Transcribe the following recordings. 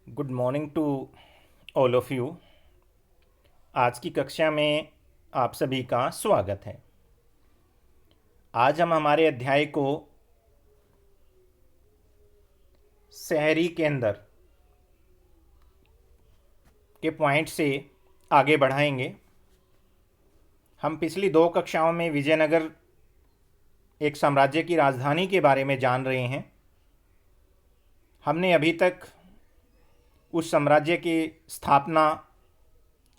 Good morning to all of you. आज की कक्षा में आप सभी का स्वागत है। आज हम हमारे अध्याय को शहरी केंद्र के पॉइंट से आगे बढ़ाएंगे। हम पिछली दो कक्षाओं में विजयनगर एक साम्राज्य की राजधानी के बारे में जान रहे हैं। हमने अभी तक उस साम्राज्य की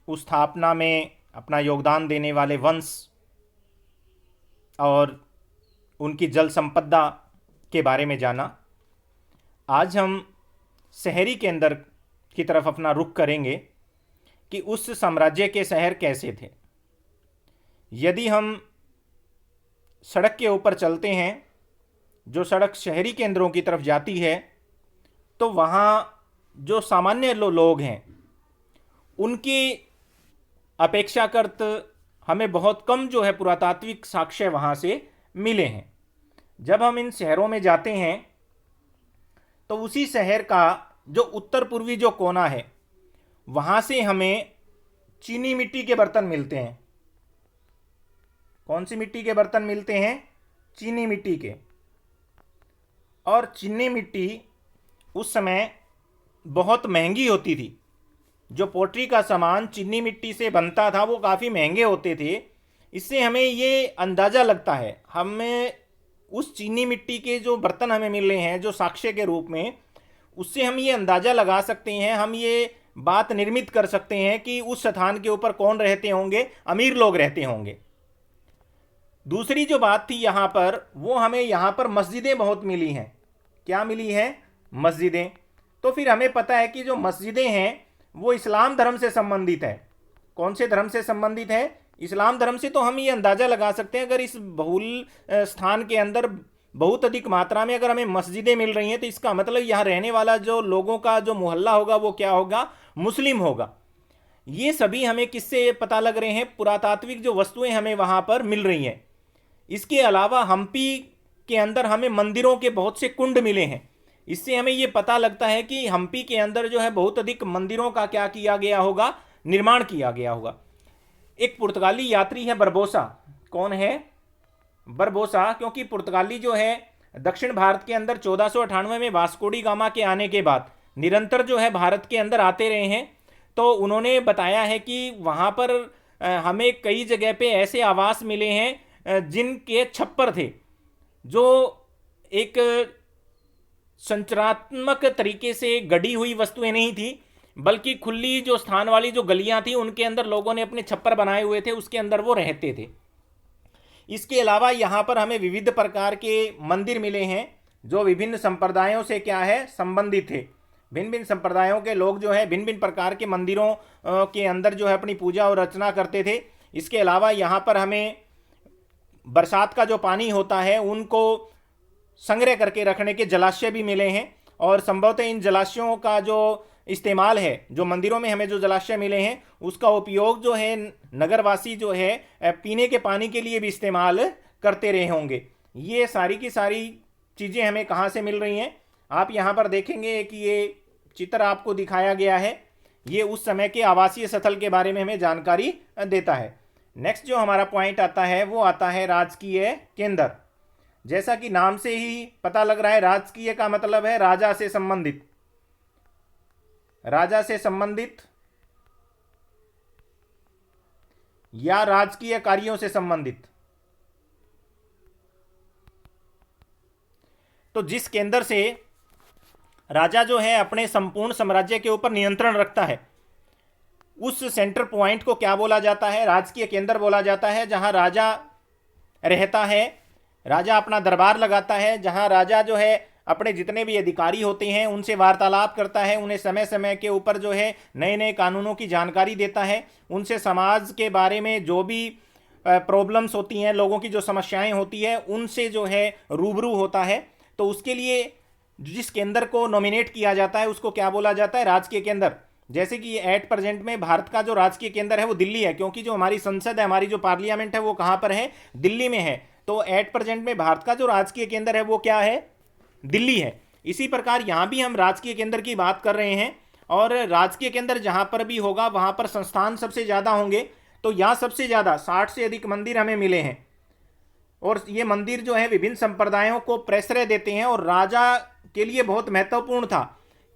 उस स्थापना में अपना योगदान देने वाले वंश और उनकी जल संपदा के बारे में जाना। आज हम शहरी केंद्र की तरफ अपना रुख करेंगे कि उस साम्राज्य के शहर कैसे थे। यदि हम सड़क के ऊपर चलते हैं, जो सड़क शहरी केंद्रों की तरफ जाती है, तो वहाँ जो सामान्य लोग हैं उनकी अपेक्षाकृत हमें बहुत कम जो है पुरातात्विक साक्ष्य वहाँ से मिले हैं। जब हम इन शहरों में जाते हैं तो उसी शहर का जो उत्तर पूर्वी जो कोना है वहाँ से हमें चीनी मिट्टी के बर्तन मिलते हैं। कौन सी मिट्टी के बर्तन मिलते हैं? चीनी मिट्टी के। और चीनी मिट्टी उस समय बहुत महंगी होती थी। जो पोट्री का सामान चीनी मिट्टी से बनता था वो काफ़ी महंगे होते थे। इससे हमें ये अंदाज़ा लगता है, हमें उस चीनी मिट्टी के जो बर्तन हमें मिले हैं जो साक्ष्य के रूप में, उससे हम ये अंदाज़ा लगा सकते हैं, हम ये बात निर्मित कर सकते हैं कि उस स्थान के ऊपर कौन रहते होंगे? अमीर लोग रहते होंगे। दूसरी जो बात थी यहाँ पर, वो हमें यहाँ पर मस्जिदें बहुत मिली हैं। क्या मिली हैं? मस्जिदें। तो फिर हमें पता है कि जो मस्जिदें हैं वो इस्लाम धर्म से संबंधित है। कौन से धर्म से संबंधित है? इस्लाम धर्म से। तो हम ये अंदाज़ा लगा सकते हैं, अगर इस बहुल स्थान के अंदर बहुत अधिक मात्रा में अगर हमें मस्जिदें मिल रही हैं तो इसका मतलब यहाँ रहने वाला जो लोगों का जो मोहल्ला होगा वो क्या होगा? मुस्लिम होगा। ये सभी हमें किससे पता लग रहे हैं? पुरातात्विक जो वस्तुएं हमें वहाँ पर मिल रही हैं। इसके अलावा हम्पी के अंदर हमें मंदिरों के बहुत से कुंड मिले हैं। इससे हमें ये पता लगता है कि हम्पी के अंदर जो है बहुत अधिक मंदिरों का क्या किया गया होगा? निर्माण किया गया होगा। एक पुर्तगाली यात्री है बरबोसा। कौन है? बरबोसा। क्योंकि पुर्तगाली जो है दक्षिण भारत के अंदर 1498 में वास्को डी गामा के आने के बाद निरंतर जो है भारत के अंदर आते रहे हैं। तो उन्होंने बताया है कि वहाँ पर हमें कई जगह पे ऐसे आवास मिले हैं जिनके छप्पर थे, जो एक संरचनात्मक तरीके से गढ़ी हुई वस्तुएं नहीं थी, बल्कि खुली जो स्थान वाली जो गलियां थी उनके अंदर लोगों ने अपने छप्पर बनाए हुए थे, उसके अंदर वो रहते थे। इसके अलावा यहाँ पर हमें विविध प्रकार के मंदिर मिले हैं जो विभिन्न संप्रदायों से क्या है? संबंधित थे। भिन्न भिन्न संप्रदायों के लोग जो है भिन्न भिन्न प्रकार के मंदिरों के अंदर जो है अपनी पूजा और रचना करते थे। इसके अलावा यहाँ पर हमें बरसात का जो पानी होता है उनको संग्रह करके रखने के जलाशय भी मिले हैं। और संभवतः इन जलाशयों का जो इस्तेमाल है, जो मंदिरों में हमें जो जलाशय मिले हैं उसका उपयोग जो है नगरवासी जो है पीने के पानी के लिए भी इस्तेमाल करते रहे होंगे। ये सारी की सारी चीज़ें हमें कहाँ से मिल रही हैं? आप यहाँ पर देखेंगे कि ये चित्र आपको दिखाया गया है, ये उस समय के आवासीय स्थल के बारे में हमें जानकारी देता है। नेक्स्ट जो हमारा पॉइंट आता है वो आता है राजकीय केंद्र। जैसा कि नाम से ही पता लग रहा है, राजकीय का मतलब है राजा से संबंधित। राजा से संबंधित या राजकीय कार्यों से संबंधित। तो जिस केंद्र से राजा जो है अपने संपूर्ण साम्राज्य के ऊपर नियंत्रण रखता है, उस सेंटर पॉइंट को क्या बोला जाता है? राजकीय केंद्र बोला जाता है। जहां राजा रहता है, राजा अपना दरबार लगाता है, जहां राजा जो है अपने जितने भी अधिकारी होते हैं उनसे वार्तालाप करता है, उन्हें समय समय के ऊपर जो है नए नए कानूनों की जानकारी देता है, उनसे समाज के बारे में जो भी प्रॉब्लम्स होती हैं, लोगों की जो समस्याएं होती है उनसे जो है रूबरू होता है। तो उसके लिए जिस केंद्र को नॉमिनेट किया जाता है उसको क्या बोला जाता है? राजकीय केंद्र। जैसे कि एट प्रेजेंट में भारत का जो राजकीय केंद्र है वो दिल्ली है, क्योंकि जो हमारी संसद है, हमारी जो पार्लियामेंट है वो कहाँ पर है? दिल्ली में है। तो एट प्रेजेंट में भारत का जो राजकीय केंद्र है वो क्या है? दिल्ली है। इसी प्रकार यहाँ भी हम राजकीय केंद्र की बात कर रहे हैं और राजकीय के अंदर जहाँ पर भी होगा वहाँ पर संस्थान सबसे ज़्यादा होंगे। तो यहाँ सबसे ज़्यादा 60 से अधिक मंदिर हमें मिले हैं, और ये मंदिर जो है विभिन्न संप्रदायों को प्रश्रय देते हैं, और राजा के लिए बहुत महत्वपूर्ण था,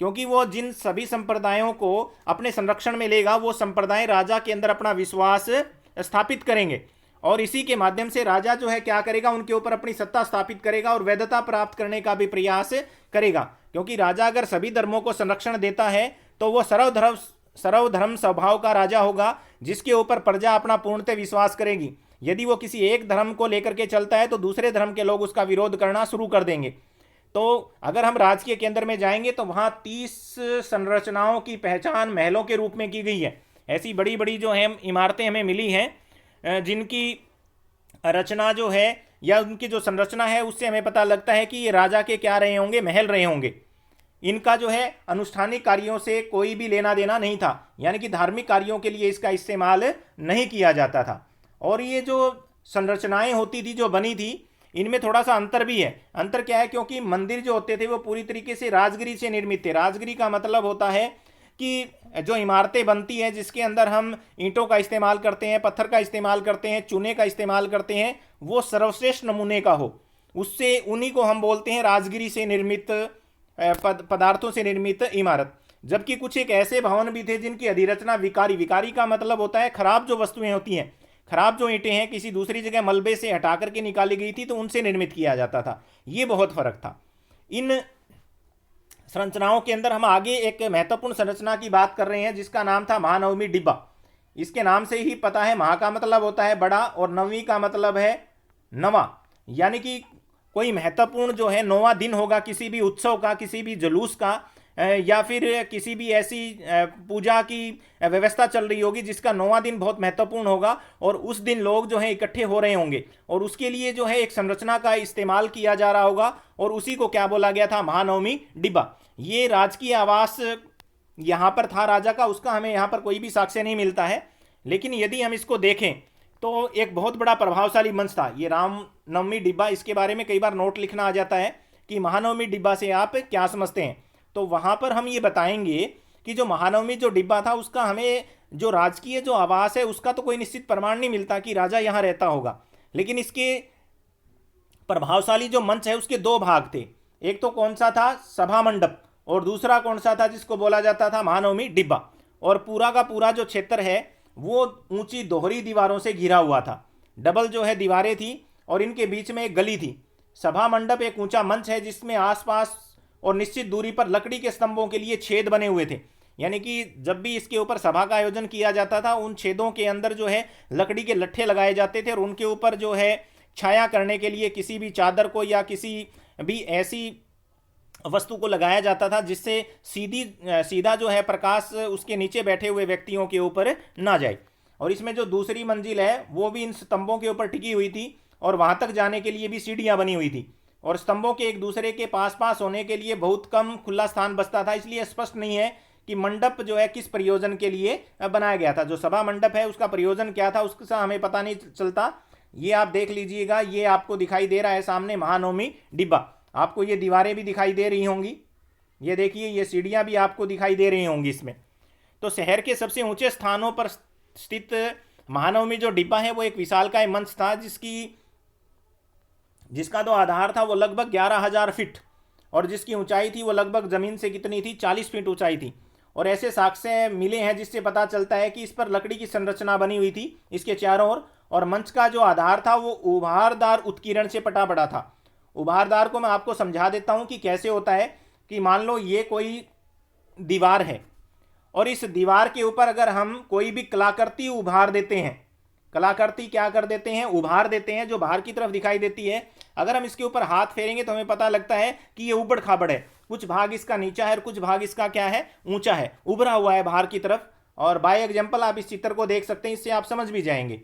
क्योंकि वो जिन सभी संप्रदायों को अपने संरक्षण में लेगा वो संप्रदाय राजा के अंदर अपना विश्वास स्थापित करेंगे, और इसी के माध्यम से राजा जो है क्या करेगा, उनके ऊपर अपनी सत्ता स्थापित करेगा और वैधता प्राप्त करने का भी प्रयास करेगा। क्योंकि राजा अगर सभी धर्मों को संरक्षण देता है तो वो सर्वधर्म स्वभाव का राजा होगा, जिसके ऊपर प्रजा अपना पूर्णतः विश्वास करेगी। यदि वो किसी एक धर्म को लेकर के चलता है तो दूसरे धर्म के लोग उसका विरोध करना शुरू कर देंगे। तो अगर हम राजकीय केंद्र में जाएंगे तो वहाँ 30 संरचनाओं की पहचान महलों के रूप में की गई है। ऐसी बड़ी बड़ी जो है इमारतें हमें मिली हैं जिनकी रचना जो है या उनकी जो संरचना है उससे हमें पता लगता है कि ये राजा के क्या रहे होंगे, महल रहे होंगे। इनका जो है अनुष्ठानिक कार्यों से कोई भी लेना देना नहीं था, यानी कि धार्मिक कार्यों के लिए इसका इस्तेमाल नहीं किया जाता था। और ये जो संरचनाएं होती थी जो बनी थी इनमें थोड़ा सा अंतर भी है। अंतर क्या है, क्योंकि मंदिर जो होते थे वो पूरी तरीके से राजगिरी से निर्मित थे। राजगिरी का मतलब होता है कि जो इमारतें बनती हैं जिसके अंदर हम ईंटों का इस्तेमाल करते हैं, पत्थर का इस्तेमाल करते हैं, चूने का इस्तेमाल करते हैं, वो सर्वश्रेष्ठ नमूने का हो, उससे उन्हीं को हम बोलते हैं राजगिरी से निर्मित पदार्थों से निर्मित इमारत। जबकि कुछ एक ऐसे भवन भी थे जिनकी अधिरचना विकारी का मतलब होता है खराब जो वस्तुएं होती हैं, खराब जो ईंटें हैं किसी दूसरी जगह मलबे से हटा करके निकाली गई थी तो उनसे निर्मित किया जाता था। ये बहुत फर्क था। इन संरचनाओं के अंदर हम आगे एक महत्वपूर्ण संरचना की बात कर रहे हैं जिसका नाम था महानवमी डिब्बा। इसके नाम से ही पता है, महा का मतलब होता है बड़ा और नवमी का मतलब है नवा, यानी कि कोई महत्वपूर्ण जो है 9वां दिन होगा किसी भी उत्सव का, किसी भी जुलूस का, या फिर किसी भी ऐसी पूजा की व्यवस्था चल रही होगी जिसका 9वां दिन बहुत महत्वपूर्ण होगा, और उस दिन लोग जो है इकट्ठे हो रहे होंगे और उसके लिए जो है एक संरचना का इस्तेमाल किया जा रहा होगा, और उसी को क्या बोला गया था, महानवमी डिब्बा। ये राजकीय आवास यहाँ पर था राजा का, उसका हमें यहाँ पर कोई भी साक्ष्य नहीं मिलता है। लेकिन यदि हम इसको देखें तो एक बहुत बड़ा प्रभावशाली मंच था ये रामनवमी डिब्बा। इसके बारे में कई बार नोट लिखना आ जाता है कि महानवमी डिब्बा से आप क्या समझते हैं, तो वहाँ पर हम ये बताएंगे कि जो महानवमी जो डिब्बा था उसका हमें जो राजकीय जो आवास है उसका तो कोई निश्चित प्रमाण नहीं मिलता कि राजा यहाँ रहता होगा, लेकिन इसके प्रभावशाली जो मंच है उसके दो भाग थे। एक तो कौन सा था, सभा मंडप, और दूसरा कौन सा था जिसको बोला जाता था महानवमी डिब्बा। और पूरा का पूरा जो क्षेत्र है वो ऊंची दोहरी दीवारों से घिरा हुआ था, डबल जो है दीवारें थी और इनके बीच में एक गली थी। सभा मंडप एक ऊंचा मंच है जिसमें आसपास और निश्चित दूरी पर लकड़ी के स्तंभों के लिए छेद बने हुए थे, यानी कि जब भी इसके ऊपर सभा का आयोजन किया जाता था उन छेदों के अंदर जो है लकड़ी के लट्ठे लगाए जाते थे और उनके ऊपर जो है छाया करने के लिए किसी भी चादर को या किसी भी ऐसी वस्तु को लगाया जाता था जिससे सीधा जो है प्रकाश उसके नीचे बैठे हुए व्यक्तियों के ऊपर ना जाए। और इसमें जो दूसरी मंजिल है वो भी इन स्तंभों के ऊपर टिकी हुई थी और वहां तक जाने के लिए भी सीढ़ियां बनी हुई थी, और स्तंभों के एक दूसरे के पास पास होने के लिए बहुत कम खुला स्थान बचता था। इसलिए स्पष्ट नहीं है कि मंडप जो है किस प्रयोजन के लिए बनाया गया था। जो सभा मंडप है उसका प्रयोजन क्या था उसका हमें पता नहीं चलता। ये आप देख लीजिएगा, ये आपको दिखाई दे रहा है सामने महानवमी डिब्बा। आपको ये दीवारें भी दिखाई दे रही होंगी, ये देखिए ये सीढ़ियां भी आपको दिखाई दे रही होंगी इसमें। तो शहर के सबसे ऊंचे स्थानों पर स्थित महानवमी जो डिब्बा है वो एक विशालकाय मंच था जिसका जो आधार था वो लगभग 11,000 फीट और जिसकी ऊंचाई थी वो लगभग जमीन से कितनी थी, 40 फीट ऊंचाई थी। और ऐसे साक्ष्य मिले हैं जिससे पता चलता है कि इस पर लकड़ी की संरचना बनी हुई थी इसके चारों ओर, और मंच का जो आधार था वो उभारदार उत्कीर्ण से पटा पड़ा था। उभारदार को मैं आपको समझा देता हूं कि कैसे होता है कि मान लो ये कोई दीवार है और इस दीवार के ऊपर अगर हम कोई भी कलाकृति उभार देते हैं, कलाकृति क्या कर देते हैं, उभार देते हैं जो बाहर की तरफ दिखाई देती है। अगर हम इसके ऊपर हाथ फेरेंगे तो हमें पता लगता है कि ये उबड़ खाबड़ है, कुछ भाग इसका नीचा है और कुछ भाग इसका क्या है, ऊंचा है, उभरा हुआ है बाहर की तरफ। और बाय एग्जाम्पल आप इस चित्र को देख सकते हैं, इससे आप समझ भी जाएंगे।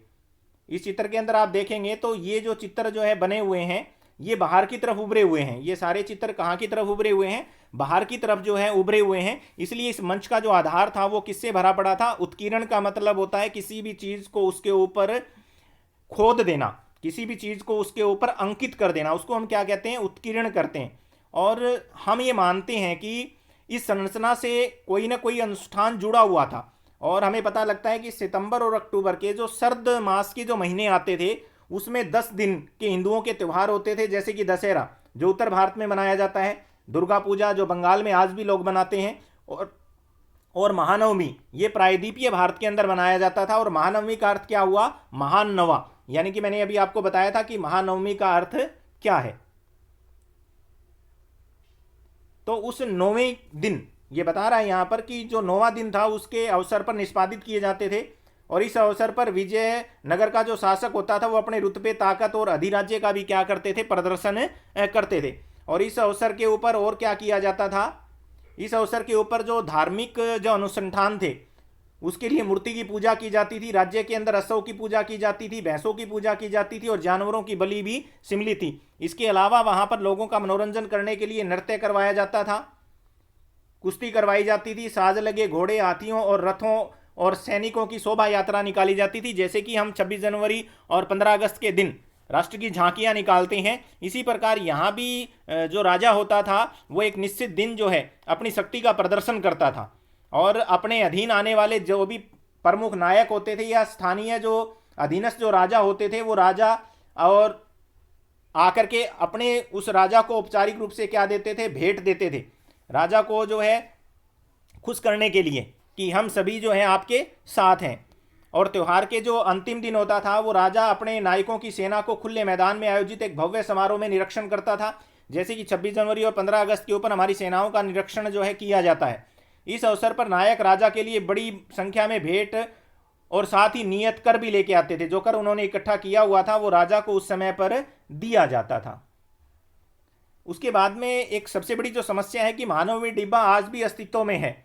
इस चित्र के अंदर आप देखेंगे तो ये जो चित्र जो है बने हुए हैं ये बाहर की तरफ उभरे हुए हैं। ये सारे चित्र कहाँ की तरफ उभरे हुए हैं, बाहर की तरफ जो है उभरे हुए हैं। इसलिए इस मंच का जो आधार था वो किससे भरा पड़ा था, उत्कीर्ण का मतलब होता है किसी भी चीज को उसके ऊपर खोद देना, किसी भी चीज को उसके ऊपर अंकित कर देना, उसको हम क्या कहते हैं, उत्कीर्ण करते हैं। और हम ये मानते हैं कि इस संरचना से कोई ना कोई अनुष्ठान जुड़ा हुआ था। और हमें पता लगता है कि सितंबर और अक्टूबर के जो सर्द मास के जो महीने आते थे उसमें 10 दिन के हिंदुओं के त्यौहार होते थे, जैसे कि दशहरा जो उत्तर भारत में मनाया जाता है, दुर्गा पूजा जो बंगाल में आज भी लोग मनाते हैं, और महानवमी ये प्रायद्वीपीय भारत के अंदर मनाया जाता था। और महानवमी का अर्थ क्या हुआ? महान नवा, यानी कि मैंने अभी आपको बताया था कि महानवमी का अर्थ क्या है। तो उस 9वें दिन ये बता रहा है यहां पर कि जो 9वां दिन था उसके अवसर पर निष्पादित किए जाते थे। और इस अवसर पर विजयनगर का जो शासक होता था वो अपने रुतबे, ताकत और अधिराज्य का भी क्या करते थे? प्रदर्शन करते थे। और इस अवसर के ऊपर और क्या किया जाता था? इस अवसर के ऊपर जो धार्मिक जो अनुसंधान थे उसके लिए मूर्ति की पूजा की जाती थी, राज्य के अंदर अश्वों की पूजा की जाती थी, भैंसों की पूजा की जाती थी और जानवरों की बलि भी सम्मिलित थी। इसके अलावा वहां पर लोगों का मनोरंजन करने के लिए नृत्य करवाया जाता था, कुश्ती करवाई जाती थी, साज लगे घोड़े, हाथियों और रथों और सैनिकों की शोभा यात्रा निकाली जाती थी। जैसे कि हम 26 जनवरी और 15 अगस्त के दिन राष्ट्र की झांकियां निकालते हैं, इसी प्रकार यहाँ भी जो राजा होता था वो एक निश्चित दिन जो है अपनी शक्ति का प्रदर्शन करता था और अपने अधीन आने वाले जो भी प्रमुख नायक होते थे या स्थानीय जो अधीनस्थ जो राजा होते थे वो राजा और आकर के अपने उस राजा को औपचारिक रूप से क्या देते थे? भेंट देते थे राजा को, जो है खुश करने के लिए कि हम सभी जो है आपके साथ हैं। और त्यौहार के जो अंतिम दिन होता था वो राजा अपने नायकों की सेना को खुले मैदान में आयोजित एक भव्य समारोह में निरीक्षण करता था। जैसे कि 26 जनवरी और 15 अगस्त के ऊपर हमारी सेनाओं का निरीक्षण जो है किया जाता है। इस अवसर पर नायक राजा के लिए बड़ी संख्या में भेंट और साथ ही नियत कर भी लेके आते थे। जो कर उन्होंने इकट्ठा किया हुआ था वो राजा को उस समय पर दिया जाता था। उसके बाद में एक सबसे बड़ी जो समस्या है कि महानवमी डिब्बा आज भी अस्तित्व में है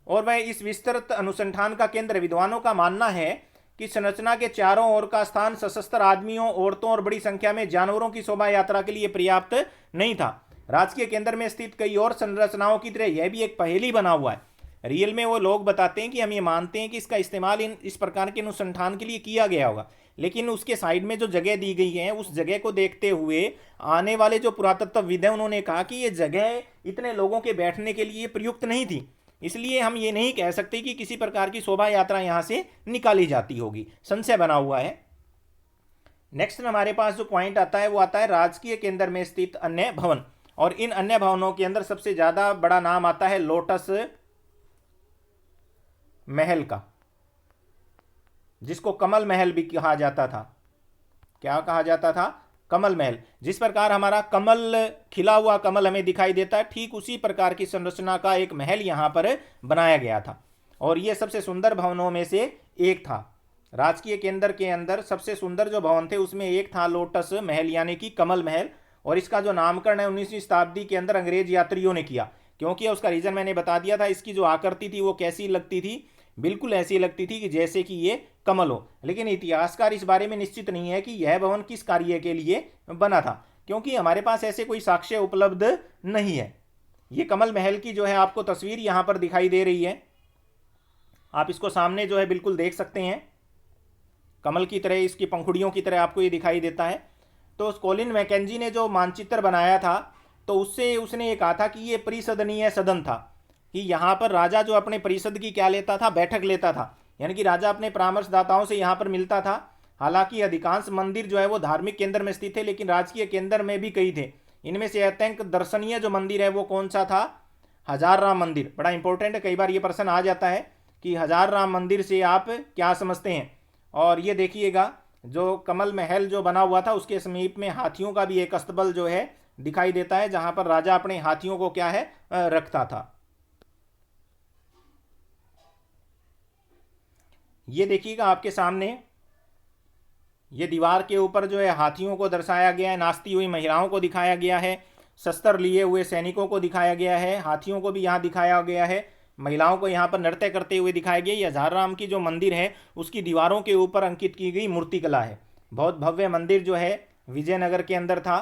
और वह इस विस्तृत अनुसंधान का केंद्र। विद्वानों का मानना है कि संरचना के चारों ओर का स्थान सशस्त्र आदमियों, औरतों और बड़ी संख्या में जानवरों की शोभा यात्रा के लिए पर्याप्त नहीं था। राजकीय केंद्र में स्थित कई और संरचनाओं की तरह यह भी एक पहेली बना हुआ है। रियल में वो लोग बताते हैं कि हम ये मानते हैं कि इसका इस्तेमाल इस प्रकार के अनुसंधान के लिए किया गया होगा, लेकिन उसके साइड में जो जगह दी गई है उस जगह को देखते हुए आने वाले जो पुरातत्वविद हैं उन्होंने कहा कि ये जगह इतने लोगों के बैठने के लिए प्रयुक्त नहीं थी, इसलिए हम ये नहीं कह सकते कि किसी प्रकार की शोभा यात्रा यहां से निकाली जाती होगी। संशय बना हुआ है। नेक्स्ट हमारे पास जो पॉइंट आता है वो आता है राजकीय केंद्र में स्थित अन्य भवन। और इन अन्य भवनों के अंदर सबसे ज्यादा बड़ा नाम आता है लोटस महल का, जिसको कमल महल भी कहा जाता था। क्या कहा जाता था? कमल महल। जिस प्रकार हमारा कमल, खिला हुआ कमल हमें दिखाई देता है, ठीक उसी प्रकार की संरचना का एक महल यहां पर बनाया गया था और यह सबसे सुंदर भवनों में से एक था। राजकीय केंद्र के अंदर सबसे सुंदर जो भवन थे उसमें एक था लोटस महल यानी कि कमल महल। और इसका जो नामकरण है 19वीं शताब्दी के अंदर अंग्रेज यात्रियों ने किया, क्योंकि उसका रीजन मैंने बता दिया था। इसकी जो आकृति थी वो कैसी लगती थी? बिल्कुल ऐसी लगती थी कि जैसे कि ये कमल हो। लेकिन इतिहासकार इस बारे में निश्चित नहीं है कि यह भवन किस कार्य के लिए बना था, क्योंकि हमारे पास ऐसे कोई साक्ष्य उपलब्ध नहीं है। ये कमल महल की जो है आपको तस्वीर यहां पर दिखाई दे रही है, आप इसको सामने जो है बिल्कुल देख सकते हैं। कमल की तरह, इसकी पंखुड़ियों की तरह आपको ये दिखाई देता है। तो कोलिन मैकेंजी ने जो मानचित्र बनाया था तो उससे उसने ये कहा था कि ये परिषदनीय सदन था, कि यहाँ पर राजा जो अपने परिषद की क्या लेता था? बैठक लेता था, यानी कि राजा अपने परामर्शदाताओं से यहाँ पर मिलता था। हालांकि अधिकांश मंदिर जो है वो धार्मिक केंद्र में स्थित थे, लेकिन राजकीय केंद्र में भी कई थे। इनमें से अत्यंत दर्शनीय जो मंदिर है वो कौन सा था? हजार राम मंदिर। बड़ा इंपॉर्टेंट है, कई बार ये प्रश्न आ जाता है कि हजार राम मंदिर से आप क्या समझते हैं। और ये देखिएगा जो कमल महल जो बना हुआ था उसके समीप में हाथियों का भी एक अस्तबल जो है दिखाई देता है, जहां पर राजा अपने हाथियों को क्या है रखता था। ये देखिएगा आपके सामने, ये दीवार के ऊपर जो है हाथियों को दर्शाया गया है, नाचती हुई महिलाओं को दिखाया गया है, शस्त्र लिए हुए सैनिकों को दिखाया गया है, हाथियों को भी यहाँ दिखाया गया है, महिलाओं को यहाँ पर नृत्य करते हुए दिखाया गया। ये हजार राम की जो मंदिर है उसकी दीवारों के ऊपर अंकित की गई मूर्तिकला है। बहुत भव्य मंदिर जो है विजयनगर के अंदर था।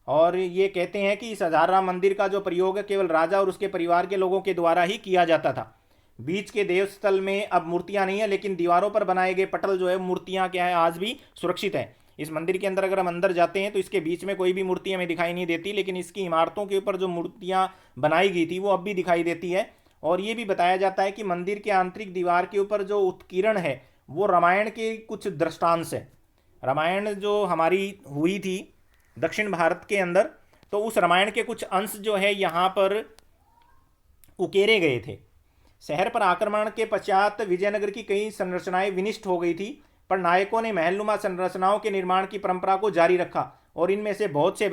और ये कहते हैं कि इस हजार राम मंदिर का जो प्रयोग केवल राजा और उसके परिवार के लोगों के द्वारा ही किया जाता था। बीच के देवस्थल में अब मूर्तियां नहीं है, लेकिन दीवारों पर बनाए गए पटल जो है मूर्तियां क्या है आज भी सुरक्षित है। इस मंदिर के अंदर अगर हम अंदर जाते हैं तो इसके बीच में कोई भी मूर्ति हमें दिखाई नहीं देती, लेकिन इसकी इमारतों के ऊपर जो मूर्तियां बनाई गई थी वो अब भी दिखाई देती है। और ये भी बताया जाता है कि मंदिर के आंतरिक दीवार के ऊपर जो उत्कीर्ण है वो रामायण के कुछ दृष्टांश है। रामायण जो हमारी हुई थी दक्षिण भारत के अंदर, तो उस रामायण के कुछ अंश जो है यहाँ पर उकेरे गए थे। शहर पर आक्रमण के पश्चात विजयनगर की कई संरचनाएं विनिष्ट हो गई थी, पर नायकों ने महलनुमा संरचनाओं के निर्माण की परंपरा को जारी रखा और इनमें से बहुत से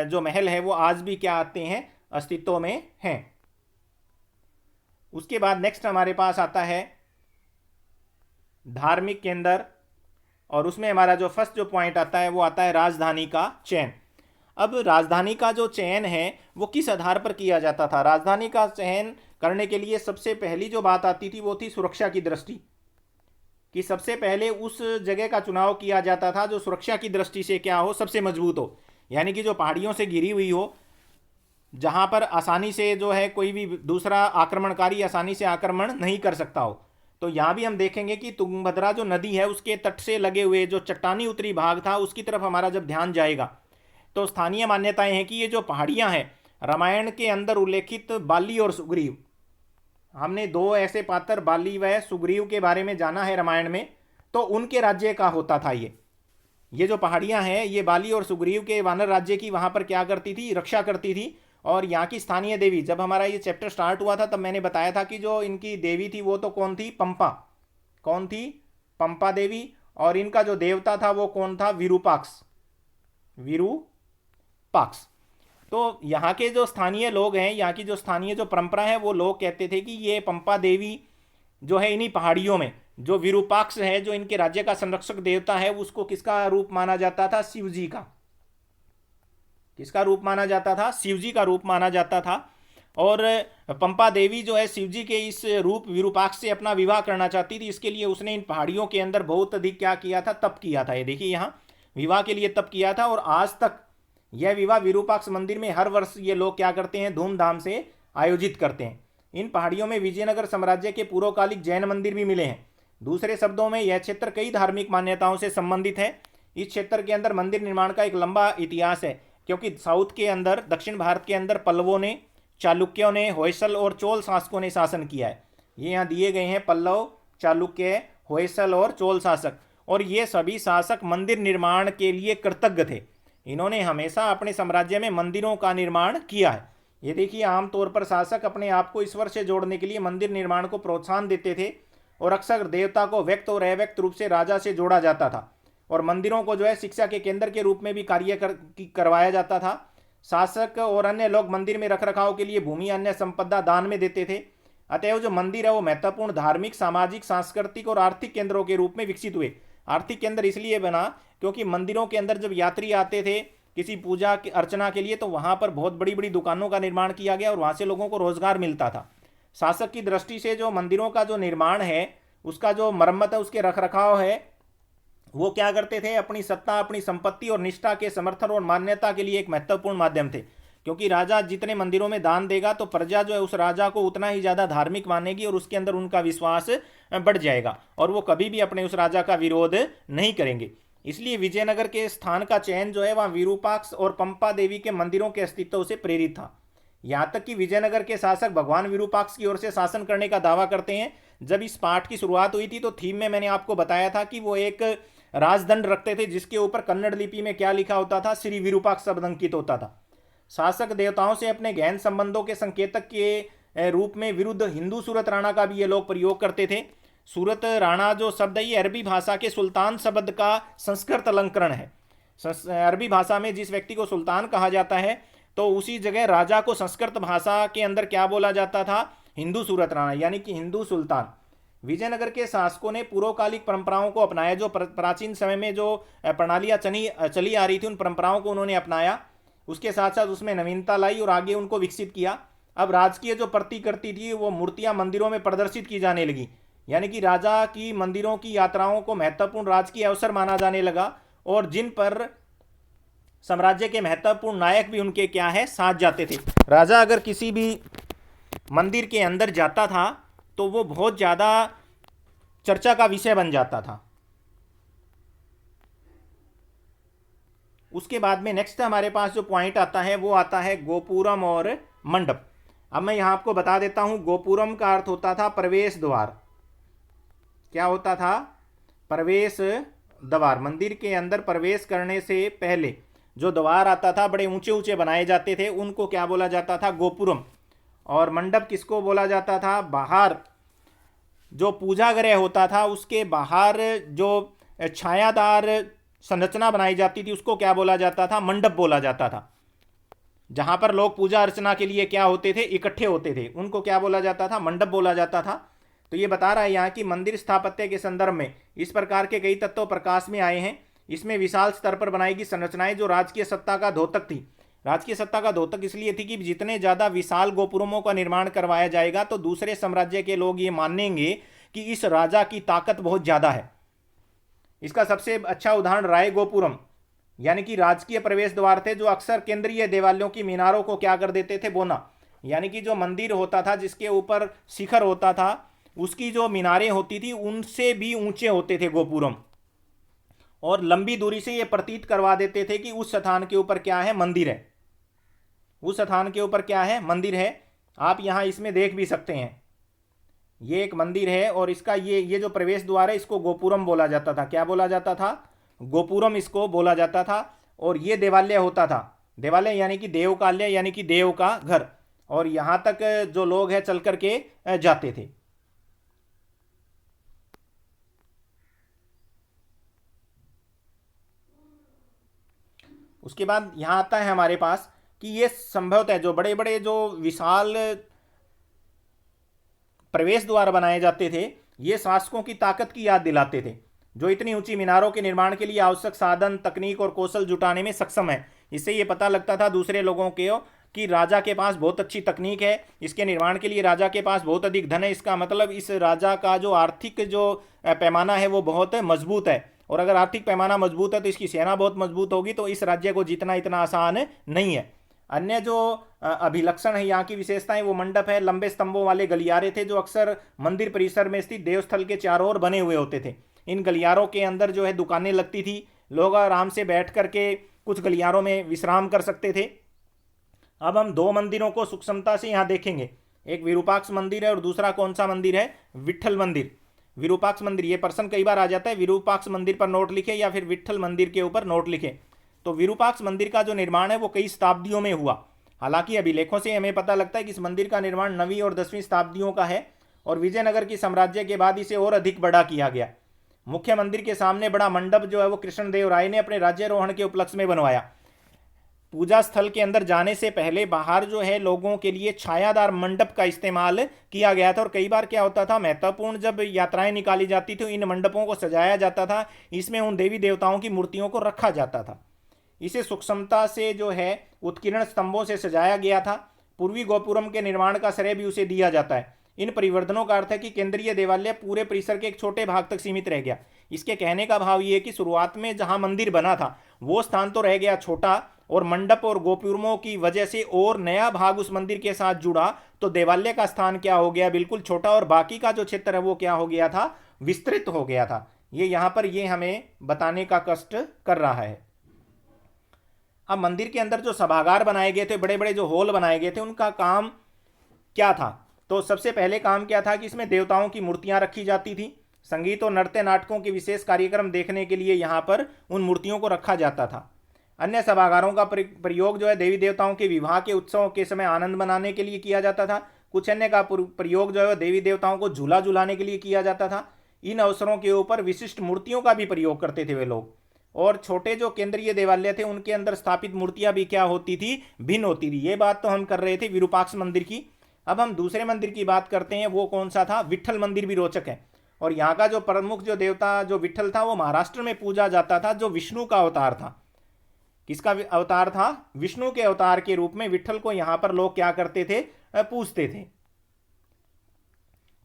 जो महल है वो आज भी क्या आते हैं, अस्तित्व में हैं। उसके बाद नेक्स्ट हमारे पास आता है धार्मिक केंद्र, और उसमें हमारा जो फर्स्ट जो पॉइंट आता है वो आता है राजधानी का चयन। अब राजधानी का जो चयन है वो किस आधार पर किया जाता था? राजधानी का चयन करने के लिए सबसे पहली जो बात आती थी वो थी सुरक्षा की दृष्टि, कि सबसे पहले उस जगह का चुनाव किया जाता था जो सुरक्षा की दृष्टि से क्या हो, सबसे मजबूत हो, यानी कि जो पहाड़ियों से घिरी हुई हो, जहां पर आसानी से जो है कोई भी दूसरा आक्रमणकारी आसानी से आक्रमण नहीं कर सकता हो। तो यहां भी हम देखेंगे कि तुंगभद्रा जो नदी है उसके तट से लगे हुए जो चट्टानी उत्तरी भाग था उसकी तरफ हमारा जब ध्यान जाएगा तो स्थानीय मान्यताएं हैं कि ये जो पहाड़ियां हैं, रामायण के अंदर उल्लेखित बाली और सुग्रीव, हमने दो ऐसे पात्र बाली व सुग्रीव के बारे में जाना है रामायण में, तो उनके राज्य का होता था ये जो पहाड़ियां हैं ये बाली और सुग्रीव के वानर राज्य की वहां पर क्या करती थी, रक्षा करती थी। और यहाँ की स्थानीय देवी, जब हमारा ये चैप्टर स्टार्ट हुआ था तब मैंने बताया था कि जो इनकी देवी थी वो तो कौन थी, पंपा। कौन थी? पंपा देवी। और इनका जो देवता था वो कौन था, विरूपाक्ष। विरूपाक्ष। तो यहाँ के जो स्थानीय लोग हैं, यहाँ की जो स्थानीय जो परंपरा है, वो लोग कहते थे कि ये पंपा देवी जो है इन्हीं पहाड़ियों में, जो विरूपाक्ष है जो इनके राज्य का संरक्षक देवता है, उसको किसका रूप माना जाता था, शिव जी का। किसका रूप माना जाता था? शिव जी का रूप माना जाता था। और पंपा देवी जो है शिव जी के इस रूप विरूपाक्ष से अपना विवाह करना चाहती थी, इसके लिए उसने इन पहाड़ियों के अंदर बहुत अधिक क्या किया था, तप किया था। ये देखिए यहाँ विवाह के लिए तप किया था, और आज तक यह विवाह विरूपाक्ष मंदिर में हर वर्ष ये लोग क्या करते हैं, धूमधाम से आयोजित करते हैं। इन पहाड़ियों में विजयनगर साम्राज्य के पूर्वकालिक जैन मंदिर भी मिले हैं। दूसरे शब्दों में यह क्षेत्र कई धार्मिक मान्यताओं से संबंधित है। इस क्षेत्र के अंदर मंदिर निर्माण का एक लंबा इतिहास है, क्योंकि साउथ के अंदर, दक्षिण भारत के अंदर पल्लवों ने, चालुक्यों ने, होयसल और चोल शासकों ने शासन किया है। ये यहाँ दिए गए हैं, पल्लव, चालुक्य, होयसल और चोल शासक। और ये सभी शासक मंदिर निर्माण के लिए कृतज्ञ थे। इन्होंने हमेशा अपने साम्राज्य में मंदिरों का निर्माण किया है। ये देखिए, आमतौर पर शासक अपने आप को ईश्वर से जोड़ने के लिए मंदिर निर्माण को प्रोत्साहन देते थे, और अक्सर देवता को व्यक्त और अव्यक्त रूप से राजा से जोड़ा जाता था, और मंदिरों को जो है शिक्षा के केंद्र के रूप में भी कार्य करवाया जाता था। शासक और अन्य लोग मंदिर में रखरखाव के लिए भूमि अन्य संपदा दान में देते थे। अतएव जो मंदिर है वो महत्वपूर्ण धार्मिक, सामाजिक, सांस्कृतिक और आर्थिक केंद्रों के रूप में विकसित हुए। आर्थिक केंद्र इसलिए बना क्योंकि मंदिरों के अंदर जब यात्री आते थे किसी पूजा अर्चना के लिए, तो वहां पर बहुत बड़ी बड़ी दुकानों का निर्माण किया गया और वहां से लोगों को रोजगार मिलता था। शासक की दृष्टि से जो मंदिरों का जो निर्माण है, उसका जो मरम्मत है, उसके रखरखाव है, वो क्या करते थे, अपनी सत्ता, अपनी संपत्ति और निष्ठा के समर्थन और मान्यता के लिए एक महत्वपूर्ण माध्यम थे। क्योंकि राजा जितने मंदिरों में दान देगा तो प्रजा जो है उस राजा को उतना ही ज़्यादा धार्मिक मानेगी और उसके अंदर उनका विश्वास बढ़ जाएगा, और वो कभी भी अपने उस राजा का विरोध नहीं करेंगे। इसलिए विजयनगर के स्थान का चयन जो है वह विरूपाक्ष और पंपा देवी के मंदिरों के अस्तित्व से प्रेरित था। यहाँ तक कि विजयनगर के शासक भगवान विरूपाक्ष की ओर से शासन करने का दावा करते हैं। जब इस पाठ की शुरुआत हुई थी तो थीम में मैंने आपको बताया था कि वो एक राजदंड रखते थे जिसके ऊपर कन्नड़ लिपि में क्या लिखा होता था, श्री विरूपाक्ष शब्द अंकित होता था। शासक देवताओं से अपने गहन संबंधों के संकेतक के रूप में विरुद्ध हिंदू सूरत राणा का भी ये लोग प्रयोग करते थे। सूरत राणा जो शब्द है ये अरबी भाषा के सुल्तान शब्द का संस्कृत अलंकरण है। अरबी भाषा में जिस व्यक्ति को सुल्तान कहा जाता है तो उसी जगह राजा को संस्कृत भाषा के अंदर क्या बोला जाता था, हिंदू सूरत राणा, यानी कि हिंदू सुल्तान। विजयनगर के शासकों ने पूर्वकालिक परंपराओं को अपनाया। जो प्राचीन समय में जो प्रणालियाँ चली आ रही थी उन परंपराओं को उन्होंने अपनाया, उसके साथ साथ उसमें नवीनता लाई और आगे उनको विकसित किया। अब राजकीय जो प्रतिकृति थी वो मूर्तियां मंदिरों में प्रदर्शित की जाने लगी, यानी कि राजा की मंदिरों की यात्राओं को महत्वपूर्ण राजकीय अवसर माना जाने लगा, और जिन पर साम्राज्य के महत्वपूर्ण नायक भी उनके क्या है, साथ जाते थे। राजा अगर किसी भी मंदिर के अंदर जाता था तो वो बहुत ज़्यादा चर्चा का विषय बन जाता था। उसके बाद में नेक्स्ट हमारे पास जो पॉइंट आता है वो आता है गोपुरम और मंडप। अब मैं यहाँ आपको बता देता हूँ, गोपुरम का अर्थ होता था प्रवेश द्वार। क्या होता था? प्रवेश द्वार। मंदिर के अंदर प्रवेश करने से पहले जो द्वार आता था, बड़े ऊंचे ऊंचे बनाए जाते थे, उनको क्या बोला जाता था? गोपुरम। और मंडप किसको बोला जाता था? बाहर जो पूजा गृह होता था उसके बाहर जो छायादार संरचना बनाई जाती थी उसको क्या बोला जाता था? मंडप बोला जाता था। जहां पर लोग पूजा अर्चना के लिए क्या होते थे? इकट्ठे होते थे, उनको क्या बोला जाता था? मंडप बोला जाता था। तो ये बता रहा है यहाँ की मंदिर स्थापत्य के संदर्भ में इस प्रकार के कई तत्व प्रकाश में आए हैं। इसमें विशाल स्तर पर बनाई गई संरचनाएं जो राजकीय सत्ता का द्योतक थी। राजकीय सत्ता का द्योतक इसलिए थी कि जितने ज्यादा विशाल गोपुरमों का निर्माण करवाया जाएगा तो दूसरे साम्राज्य के लोग ये मानेंगे कि इस राजा की ताकत बहुत ज्यादा है। इसका सबसे अच्छा उदाहरण राय गोपुरम यानी कि राजकीय प्रवेश द्वार थे, जो अक्सर केंद्रीय देवालयों की मीनारों को क्या कर देते थे? बोना। यानी कि जो मंदिर होता था जिसके ऊपर शिखर होता था उसकी जो मीनारें होती थी उनसे भी ऊंचे होते थे गोपुरम, और लंबी दूरी से ये प्रतीत करवा देते थे कि उस स्थान के ऊपर क्या है? मंदिर है। उस स्थान के ऊपर क्या है? मंदिर है। आप यहां इसमें देख भी सकते हैं, ये एक मंदिर है और इसका ये जो प्रवेश द्वार है इसको गोपुरम बोला जाता था। क्या बोला जाता था? गोपुरम इसको बोला जाता था। और ये देवालय होता था। देवालय यानी कि देवकालय यानी कि देव का घर। और यहां तक जो लोग हैं चल करके जाते थे। उसके बाद यहां आता है हमारे पास कि ये संभवतः जो बड़े बड़े जो विशाल प्रवेश द्वार बनाए जाते थे ये शासकों की ताकत की याद दिलाते थे, जो इतनी ऊंची मीनारों के निर्माण के लिए आवश्यक साधन, तकनीक और कौशल जुटाने में सक्षम है। इससे ये पता लगता था दूसरे लोगों के कि राजा के पास बहुत अच्छी तकनीक है, इसके निर्माण के लिए राजा के पास बहुत अधिक धन है। इसका मतलब इस राजा का जो आर्थिक जो पैमाना है वो बहुत मजबूत है, और अगर आर्थिक पैमाना मजबूत है तो इसकी सेना बहुत मजबूत होगी, तो इस राज्य को जीतना इतना आसान नहीं है। अन्य जो अभिलक्षण है यहाँ की विशेषताएं, वो मंडप है, लंबे स्तंभों वाले गलियारे थे जो अक्सर मंदिर परिसर में स्थित देवस्थल के चारों ओर बने हुए होते थे। इन गलियारों के अंदर जो है दुकानें लगती थी, लोग आराम से बैठ करके कुछ गलियारों में विश्राम कर सकते थे। अब हम दो मंदिरों को सूक्ष्मता से यहाँ देखेंगे, एक विरूपाक्ष मंदिर है और दूसरा कौन सा मंदिर है? विट्ठल मंदिर। विरूपाक्ष मंदिर, ये प्रश्न कई बार आ जाता है, विरूपाक्ष मंदिर पर नोट लिखे या फिर विट्ठल मंदिर के ऊपर नोट लिखे। तो विरूपाक्ष मंदिर का जो निर्माण है वो कई शताब्दियों में हुआ। हालांकि अभिलेखों से हमें पता लगता है कि इस मंदिर का निर्माण 9वीं और 10वीं शताब्दियों का है, और विजयनगर की साम्राज्य के बाद इसे और अधिक बड़ा किया गया। मुख्य मंदिर के सामने बड़ा मंडप जो है वो कृष्णदेव राय ने अपने राज्यारोहण के उपलक्ष्य में बनवाया। पूजा स्थल के अंदर जाने से पहले बाहर जो है लोगों के लिए छायादार मंडप का इस्तेमाल किया गया था। और कई बार क्या होता था, महत्वपूर्ण जब यात्राएं निकाली जाती थी इन मंडपों को सजाया जाता था, इसमें उन देवी देवताओं की मूर्तियों को रखा जाता था। इसे सूक्ष्मता से जो है उत्कीर्ण स्तंभों से सजाया गया था। पूर्वी गोपुरम के निर्माण का श्रेय भी उसे दिया जाता है। इन परिवर्तनों का अर्थ है कि केंद्रीय देवालय पूरे परिसर के एक छोटे भाग तक सीमित रह गया। इसके कहने का भाव ये है कि शुरुआत में जहां मंदिर बना था वो स्थान तो रह गया छोटा, और मंडप और गोपुरमों की वजह से और नया भाग उस मंदिर के साथ जुड़ा, तो देवालय का स्थान क्या हो गया? बिल्कुल छोटा, और बाकी का जो क्षेत्र है वो क्या हो गया था? विस्तृत हो गया था। ये यहां पर ये हमें बताने का कष्ट कर रहा है। अब मंदिर के अंदर जो सभागार बनाए गए थे, बड़े बड़े जो हॉल बनाए गए थे, उनका काम क्या था? तो सबसे पहले काम क्या था कि इसमें देवताओं की मूर्तियां रखी जाती थी। संगीत और नृत्य नाटकों के विशेष कार्यक्रम देखने के लिए यहाँ पर उन मूर्तियों को रखा जाता था। अन्य सभागारों का प्रयोग जो है देवी देवताओं के विवाह के उत्सवों के समय आनंद मनाने के लिए किया जाता था। कुछ अन्य का प्रयोग जो है देवी देवताओं को झूला झुलाने के लिए किया जाता था। इन अवसरों के ऊपर विशिष्ट मूर्तियों का भी प्रयोग करते थे वे लोग। और छोटे जो केंद्रीय देवालय थे उनके अंदर स्थापित मूर्तियां भी क्या होती थी? भिन्न होती थी। ये बात तो हम कर रहे थे विरूपाक्ष मंदिर की। अब हम दूसरे मंदिर की बात करते हैं, वो कौन सा था? विट्ठल मंदिर भी रोचक है। और यहाँ का जो प्रमुख जो देवता जो विट्ठल था वो महाराष्ट्र में पूजा जाता था, जो विष्णु का अवतार था। किसका अवतार था? विष्णु के अवतार के रूप में विट्ठल को यहां पर लोग क्या करते थे? पूजते थे।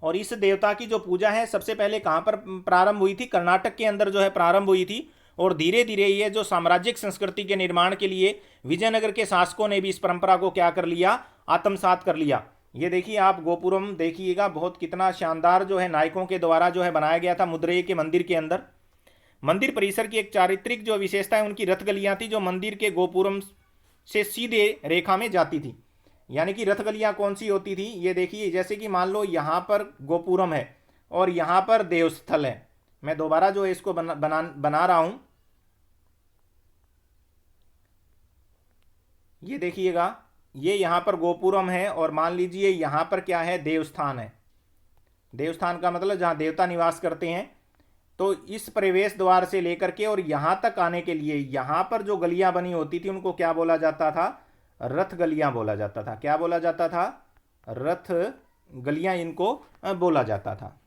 और इस देवता की जो पूजा है सबसे पहले कहां पर प्रारंभ हुई थी? कर्नाटक के अंदर जो है प्रारंभ हुई थी। और धीरे धीरे ये जो साम्राज्यिक संस्कृति के निर्माण के लिए विजयनगर के शासकों ने भी इस परंपरा को क्या कर लिया? आत्मसात कर लिया। ये देखिए आप गोपुरम देखिएगा, बहुत कितना शानदार जो है नायकों के द्वारा जो है बनाया गया था मुद्रेय के मंदिर के अंदर। मंदिर परिसर की एक चारित्रिक जो विशेषता है उनकी रथ गलियां थी, जो मंदिर के गोपुरम से सीधे रेखा में जाती थी। यानी कि रथ गलियां कौन सी होती थी, ये देखिए, जैसे कि मान लो यहां पर गोपुरम है और यहां पर देवस्थल है। मैं दोबारा जो है इसको बना रहा हूं, ये देखिएगा, ये यहां पर गोपुरम है और मान लीजिए यहां पर क्या है, देवस्थान है। देवस्थान का मतलब जहां देवता निवास करते हैं। तो इस प्रवेश द्वार से लेकर के और यहां तक आने के लिए यहां पर जो गलियां बनी होती थी उनको क्या बोला जाता था, रथ गलियां बोला जाता था। क्या बोला जाता था, रथ गलियां इनको बोला जाता था।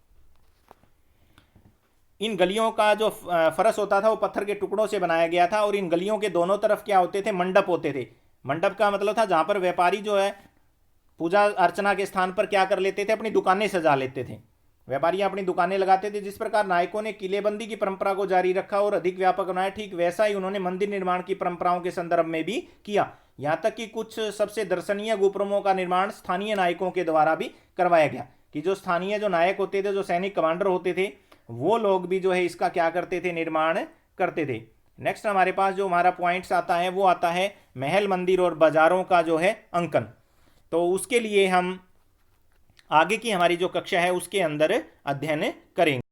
इन गलियों का जो फरस होता था वो पत्थर के टुकड़ों से बनाया गया था और इन गलियों के दोनों तरफ क्या होते थे, मंडप होते थे। मंडप का मतलब था जहां पर व्यापारी जो है पूजा अर्चना के स्थान पर क्या कर लेते थे, अपनी दुकानें सजा लेते थे। व्यापारी अपनी दुकानें लगाते थे। जिस प्रकार नायकों ने किलेबंदी की परंपरा को जारी रखा और अधिक व्यापक बनाया, ठीक वैसा ही उन्होंने मंदिर निर्माण की परंपराओं के संदर्भ में भी किया। यहां तक कि कुछ सबसे दर्शनीय गोपुरमों का निर्माण स्थानीय नायकों के द्वारा भी करवाया गया, कि जो स्थानीय जो नायक होते थे, जो सैनिक कमांडर होते थे, वो लोग भी जो है इसका क्या करते थे, निर्माण करते थे। नेक्स्ट हमारे पास जो हमारा पॉइंट्स आता है वो आता है महल, मंदिर और बाजारों का जो है अंकन। तो उसके लिए हम आगे की हमारी जो कक्षा है उसके अंदर अध्ययन करेंगे।